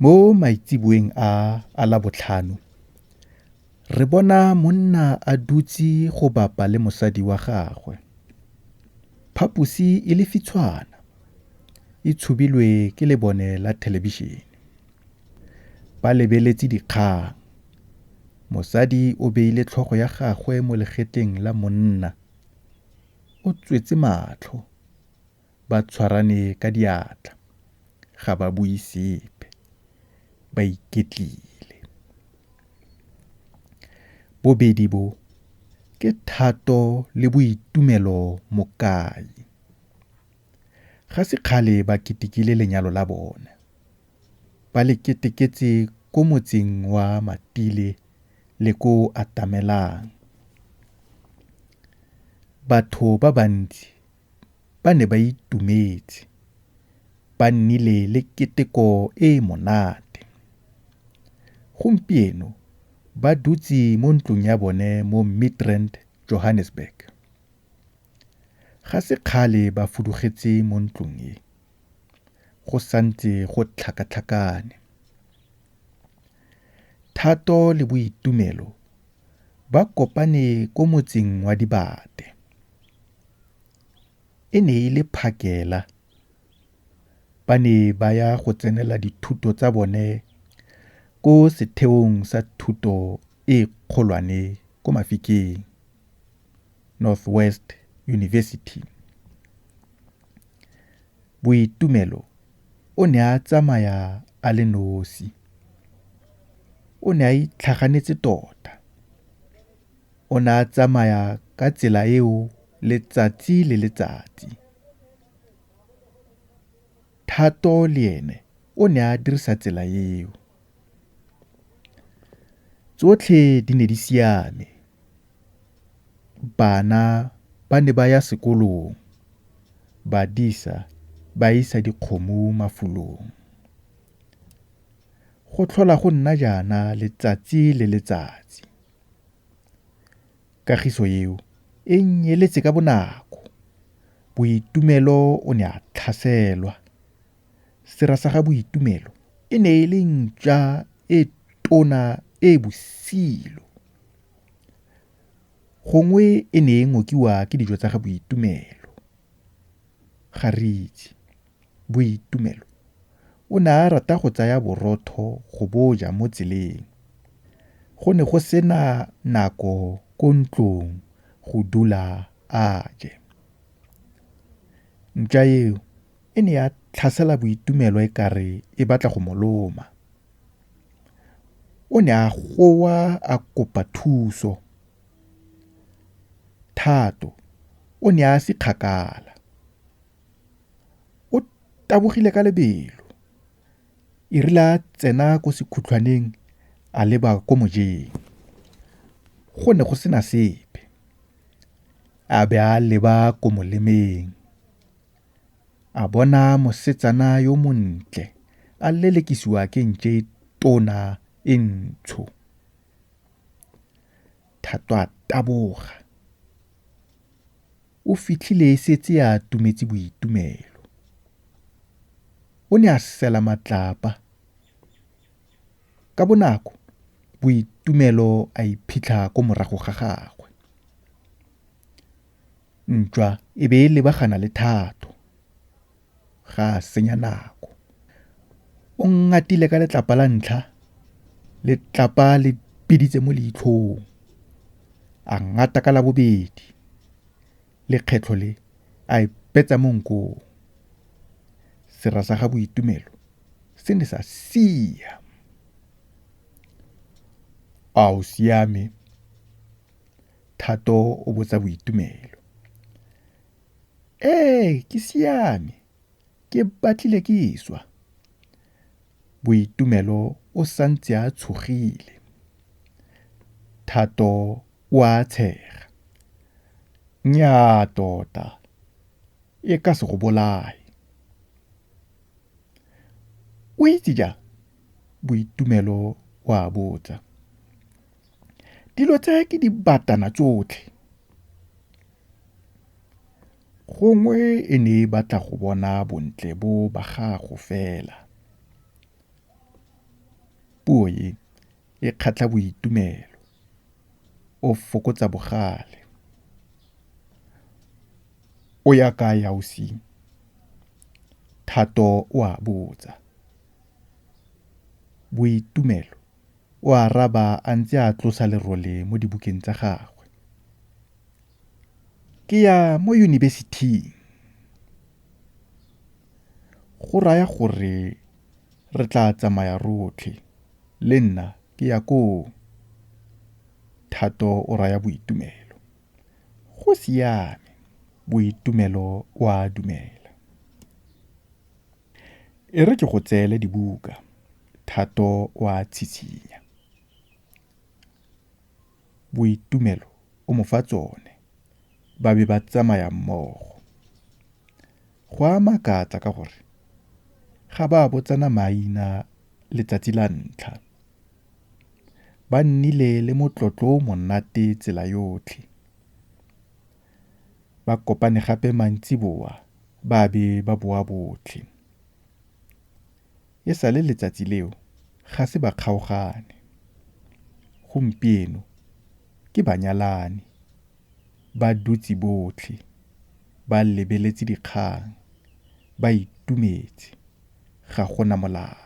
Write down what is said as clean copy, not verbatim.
Mo maitsiboeng a Labotlhano re bona monna a dutse go bapa le mosadi wa gagwe. Phaposi e lefitshwana, e tshubilwe ke lebone la thelebišene. Ba lebeletse dikgang. Mosadi o beile tlhogo ya gagwe mo legetleng la monna. O tswetse matlho. Ba tshwarane ka diatla. Ga ba bue sepe. Ba iketlile. Bobedi bo ke thato le boitumelo mokai. Ga se kgale ba ketekile lenyalo la bone. Ba le keteketse ko motseng wa Matile le ko Atamelang. Batho ba bantsi ba ne ba itumetse. Ba nnile le keteko e monate. Gompieno ba dutse mo ntlong ya bone mo Midrand, Johannesburg. Ga se kgale ba fudugetse mo ntlong e. Go santse go tlhakatlhakane. Thato le boitumelo ba kopane ko motseng wa Dibate. E ne e le phakela. Ba ne ba ya go tsenela dithuto tsa bone ko setheong sa thuto e kgolwane ko Mafikeng, North West University. Boitumelo o ne a tsamaya a le nosi. O ne a itlhaganetse tota. O ne a tsamaya ka tsela eo letsatsi le letsatsi. Thato le ene o ne a dirisa tsela eo. Tsotlhe di ne di siame. Bana ba ne ba ya sekolong. Badisa ba isa dikgomo mafulong. Go tlhola go nna jaana letsatsi le letsatsi. Kagiso eo e nyeletse ka bonako. Boitumelo o ne a tlhaselwa. Sera sa ga boitumelo e ne e le ntša e tona e bosilo. Gongwe e ne e ngokiwa ke dijo tsa ga boitumelo. Ga re itse boitumelo o ne a rata go tsaya borotho go boja mo tseleng. Go ne go sena nako ko ntlong go dula a je. Ntša eo e ne ya tlhasela boitumelo e kare e batla go moloma. O ne a goa a kopa thuso. Thato o ne a se kgakala. O tabogile ka lebelo. E rile a tsena ko sekhutlhwaneng a leba ko mojeng. Go ne go sena sepe. A be a leba ko molemeng. A bona mosetsana yo montle a lelekisiwa ke ntše tona e ntsho. Thato a taboga. O fitlhile setse a tumetse boitumelo. O ne a sela matlapa. Ka bonako boitumelo a iphitlha ko morago ga gagwe. Ntšwa e be e lebagana le Thato. Ga a senya nako. O ngatile ka letlapa la ntlha. Letlapa le piditse mo leitlhong. A ngata ka la bobedi. Lekgetlho le a ipetsa mo nkong. Sera sa ga boitumelo se ne sa sia. A o siame? Thato o botsa boitumelo. Ke siame. Ke batlile ke iswa. Boitumelo o santse a tshogile. Thato o a tshega. Nnyaa tota. E ka se go bolaye. O itse jang? Boitumelo o a botsa. Dilo tse ke di batana tsotlhe. Gongwe e ne e batla go bona bontle bo ba gago fela. Puo e kgatla boitumelo, o fokotsa bogale. O ya kae ausi? Thato o a botsa. Boitumelo o araba a ntse a tlosa lerole mo dibukeng tsa gagwe. Ke ya mo yunibesithing. Go raya gore re tla tsamaya rotlhe, le nna ke ya koo. Thato o raya Boitumelo. Go siame, Boitumelo o a dumela. E re ke go tseele dibuka, Thato o a tshitshinya. Boitumelo o mo fa tsone, ba be ba tsamaya mmogo. Go a makatsa ka gore ga ba botsana maina letsatsi la ntlha. Ba nnile le motlotlo o monate tsela yotlhe. Ba kopane gape mantsiboa ba be ba boa botlhe. E sale letsatsi leo ga se ba kgaogane. Gompieno ke banyalani, ba dutse botlhe, ba lebeletse dikgang, ba itumetse, ga gona molao.